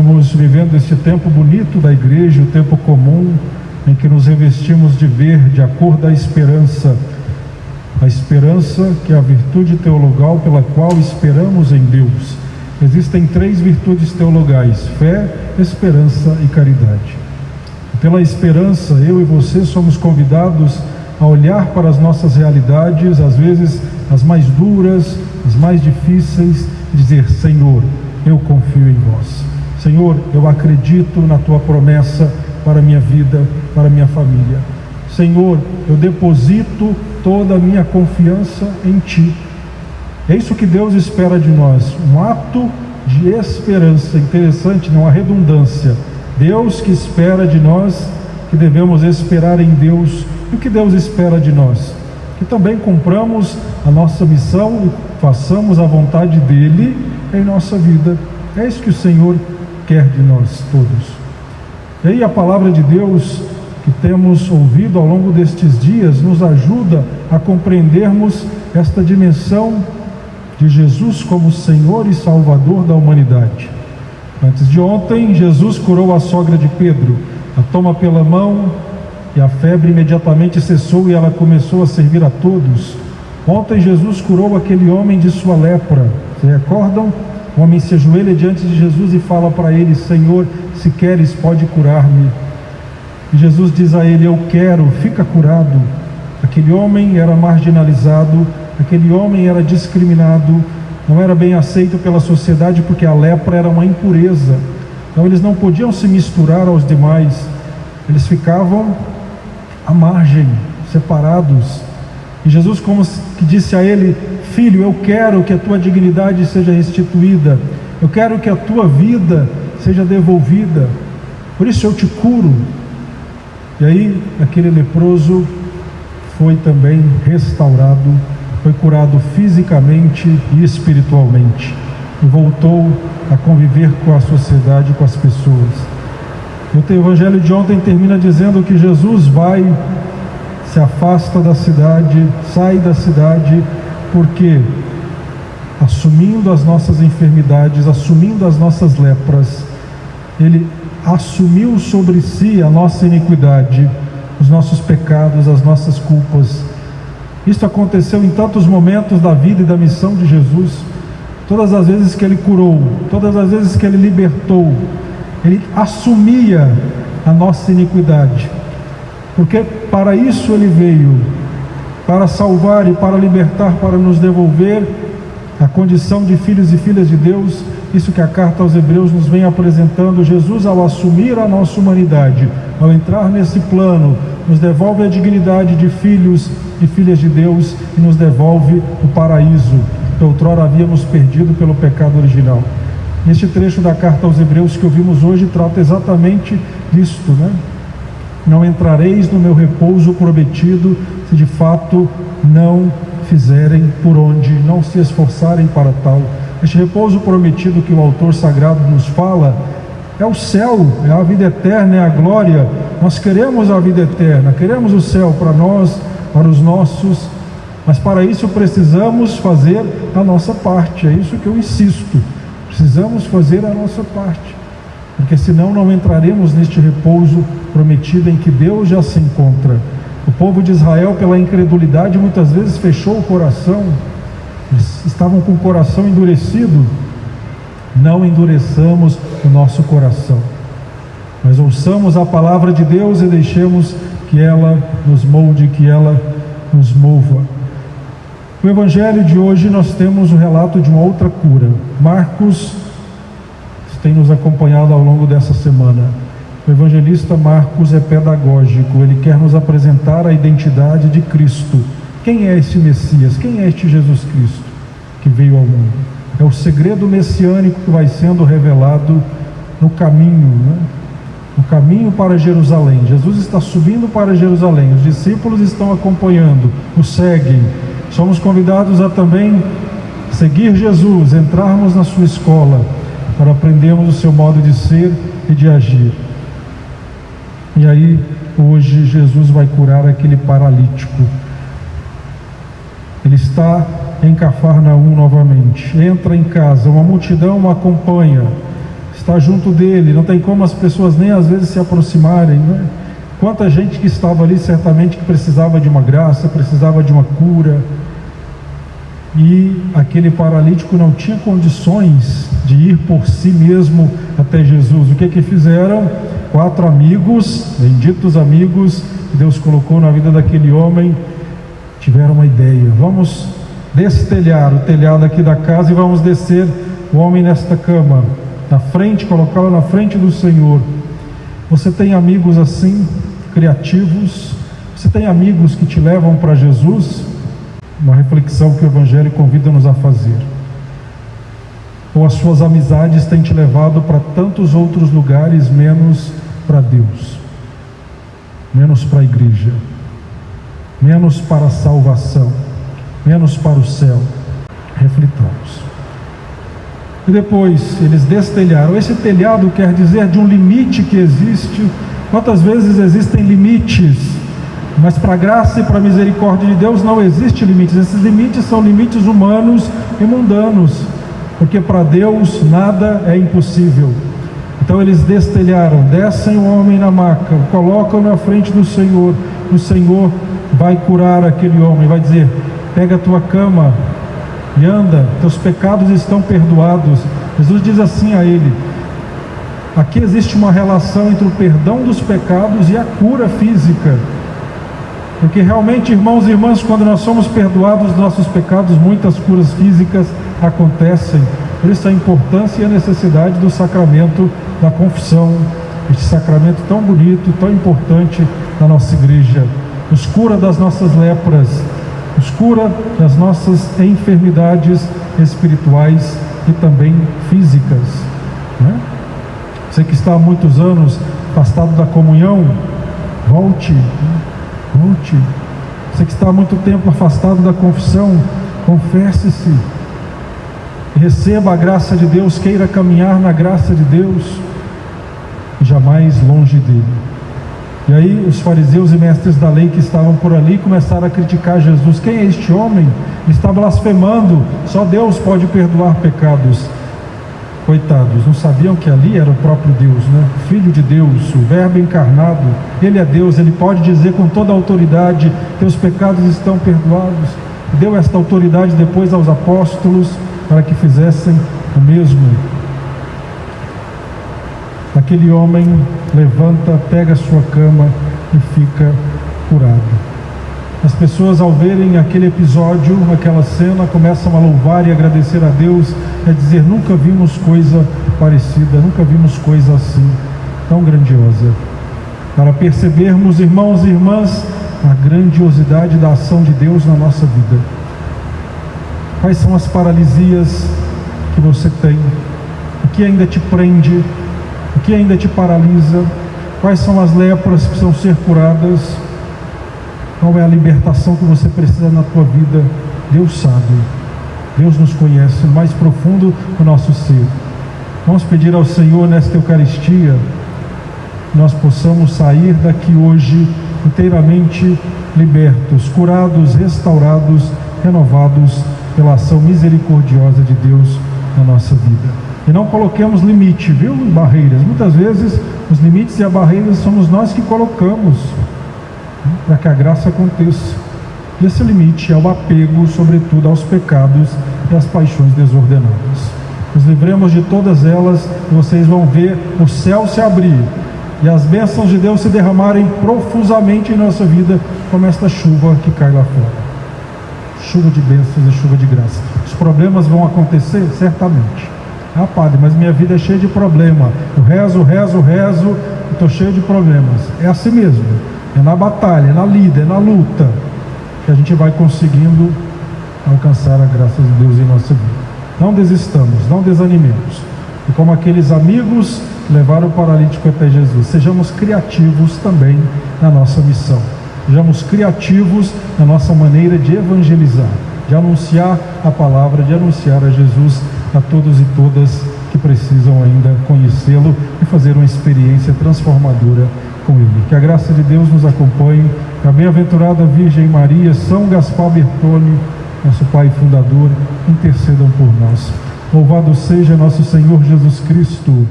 Estamos vivendo este tempo bonito da igreja, o tempo comum, em que nos revestimos de verde, a cor da esperança. A esperança que é a virtude teologal pela qual esperamos em Deus. Existem 3 virtudes teologais: fé, esperança e caridade. Pela esperança, eu e você somos convidados a olhar para as nossas realidades, às vezes as mais duras, as mais difíceis, e dizer: Senhor, eu confio em vós. Senhor, eu acredito na tua promessa para a minha vida, para a minha família. Senhor, eu deposito toda a minha confiança em ti. É isso que Deus espera de nós, um ato de esperança. Interessante, não há redundância. Deus que espera de nós, que devemos esperar em Deus. E o que Deus espera de nós? Que também cumpramos a nossa missão e façamos a vontade dele em nossa vida. É isso que o Senhor quer de nós todos. E aí a palavra de Deus que temos ouvido ao longo destes dias nos ajuda a compreendermos esta dimensão de Jesus como Senhor e Salvador da humanidade. Antes de ontem, Jesus curou a sogra de Pedro, a toma pela mão e a febre imediatamente cessou e ela começou a servir a todos. Ontem Jesus curou aquele homem de sua lepra. Se recordam? O homem se ajoelha diante de Jesus e fala para ele: Senhor, se queres, pode curar-me. E Jesus diz a ele: eu quero, fica curado. Aquele homem era marginalizado, aquele homem era discriminado, não era bem aceito pela sociedade porque a lepra era uma impureza. Então eles não podiam se misturar aos demais, eles ficavam à margem, separados. E Jesus como que disse a ele: filho, eu quero que a tua dignidade seja restituída, eu quero que a tua vida seja devolvida, por isso eu te curo. E aí aquele leproso foi também restaurado, foi curado fisicamente e espiritualmente, e voltou a conviver com a sociedade, com as pessoas. O evangelho de ontem termina dizendo que Jesus vai, se afasta da cidade, sai da cidade, porque assumindo as nossas enfermidades, assumindo as nossas lepras, ele assumiu sobre si a nossa iniquidade, os nossos pecados, as nossas culpas. Isso aconteceu em tantos momentos da vida e da missão de Jesus. Todas as vezes que ele curou, todas as vezes que ele libertou, ele assumia a nossa iniquidade, porque para isso ele veio, para salvar e para libertar, para nos devolver a condição de filhos e filhas de Deus. Isso que a carta aos Hebreus nos vem apresentando. Jesus, ao assumir a nossa humanidade, ao entrar nesse plano, nos devolve a dignidade de filhos e filhas de Deus e nos devolve o paraíso que outrora havíamos perdido pelo pecado original. Este trecho da carta aos Hebreus que ouvimos hoje trata exatamente disto, né? Não entrareis no meu repouso prometido, se de fato não fizerem por onde, não se esforçarem para tal. Este repouso prometido que o autor sagrado nos fala é o céu, é a vida eterna, é a glória. Nós queremos a vida eterna, queremos o céu para nós, para os nossos, mas para isso precisamos fazer a nossa parte. É isso que eu insisto, precisamos fazer a nossa parte, porque senão não entraremos neste repouso prometido em que Deus já se encontra. O povo de Israel, pela incredulidade, muitas vezes fechou o coração, eles estavam com o coração endurecido. Não endureçamos o nosso coração, mas ouçamos a palavra de Deus e deixemos que ela nos molde, que ela nos mova. No evangelho de hoje nós temos o relato de uma outra cura. Marcos tem nos acompanhado ao longo dessa semana. O evangelista Marcos é pedagógico, ele quer nos apresentar a identidade de Cristo. Quem é este Messias? Quem é este Jesus Cristo que veio ao mundo? É o segredo messiânico que vai sendo revelado no caminho, né? No caminho para Jerusalém. Jesus está subindo para Jerusalém, os discípulos estão acompanhando, o seguem. Somos convidados a também seguir Jesus, entrarmos na sua escola, para aprendermos o seu modo de ser e de agir. E aí, hoje, Jesus vai curar aquele paralítico. Ele está em Cafarnaum novamente, entra em casa, uma multidão o acompanha, está junto dele, não tem como as pessoas nem às vezes se aproximarem, né? Quanta gente que estava ali certamente que precisava de uma graça, precisava de uma cura, e aquele paralítico não tinha condições de ir por si mesmo até Jesus. O que fizeram? 4 amigos, benditos amigos, que Deus colocou na vida daquele homem, tiveram uma ideia: vamos destelhar o telhado aqui da casa e vamos descer o homem nesta cama, na frente, colocá-lo na frente do Senhor. Você tem amigos assim, criativos? Você tem amigos que te levam para Jesus? Uma reflexão que o Evangelho convida-nos a fazer. Ou as suas amizades têm te levado para tantos outros lugares, menos para Deus, menos para a igreja, menos para a salvação, menos para o céu? Reflitamos. E depois eles destelharam. Esse telhado quer dizer de um limite que existe. Quantas vezes existem limites, mas para a graça e para a misericórdia de Deus não existe limites. Esses limites são limites humanos e mundanos, porque para Deus nada é impossível. Então eles destelharam, descem o homem na maca, o colocam na frente do Senhor. O Senhor vai curar aquele homem, vai dizer: pega a tua cama e anda, teus pecados estão perdoados. Jesus diz assim a ele: aqui existe uma relação entre o perdão dos pecados e a cura física, porque realmente, irmãos e irmãs, quando nós somos perdoados dos nossos pecados, muitas curas físicas acontecem. Por isso a importância e a necessidade do sacramento da confissão, este sacramento tão bonito, tão importante na nossa igreja. Nos cura das nossas lepras, nos cura das nossas enfermidades espirituais e também físicas, né? Você que está há muitos anos afastado da comunhão, volte. Você que está há muito tempo afastado da confissão, confesse-se, receba a graça de Deus, queira caminhar na graça de Deus e jamais longe dele. E aí os fariseus e mestres da lei que estavam por ali começaram a criticar Jesus. Quem é este homem? Ele está blasfemando, só Deus pode perdoar pecados. Coitados, não sabiam que ali era o próprio Deus, né? Filho de Deus, o Verbo encarnado. Ele é Deus, ele pode dizer com toda a autoridade: teus pecados estão perdoados. Deu esta autoridade depois aos apóstolos para que fizessem o mesmo. Aquele homem levanta, pega a sua cama e fica curado. As pessoas, ao verem aquele episódio, aquela cena, começam a louvar e agradecer a Deus, a dizer: nunca vimos coisa parecida, nunca vimos coisa assim, tão grandiosa. Para percebermos, irmãos e irmãs, a grandiosidade da ação de Deus na nossa vida. Quais são as paralisias que você tem? O que ainda te prende? O que ainda te paralisa? Quais são as lepras que precisam ser curadas? Qual é a libertação que você precisa na tua vida? Deus sabe. Deus nos conhece no mais profundo do nosso ser. Vamos pedir ao Senhor nesta Eucaristia que nós possamos sair daqui hoje inteiramente libertos, curados, restaurados, renovados pela ação misericordiosa de Deus na nossa vida. E não coloquemos limite, viu? Barreiras. Muitas vezes os limites e as barreiras somos nós que colocamos para que a graça aconteça. E esse limite é o apego, sobretudo, aos pecados e às paixões desordenadas. Nos livremos de todas elas e vocês vão ver o céu se abrir e as bênçãos de Deus se derramarem profusamente em nossa vida, como esta chuva que cai lá fora. Chuva de bênçãos e chuva de graça. Os problemas vão acontecer? Certamente. Ah, padre, mas minha vida é cheia de problema. Eu rezo e estou cheio de problemas. É assim mesmo. É na batalha, é na lida, é na luta que a gente vai conseguindo alcançar a graça de Deus em nossa vida. Não desistamos, não desanimemos. E como aqueles amigos que levaram o paralítico até Jesus, sejamos criativos também na nossa missão. Sejamos criativos na nossa maneira de evangelizar, de anunciar a palavra, de anunciar a Jesus a todos e todas que precisam ainda conhecê-lo e fazer uma experiência transformadora com ele. Que a graça de Deus nos acompanhe. Que a bem-aventurada Virgem Maria, São Gaspar Bertone, nosso Pai fundador, intercedam por nós. Louvado seja nosso Senhor Jesus Cristo.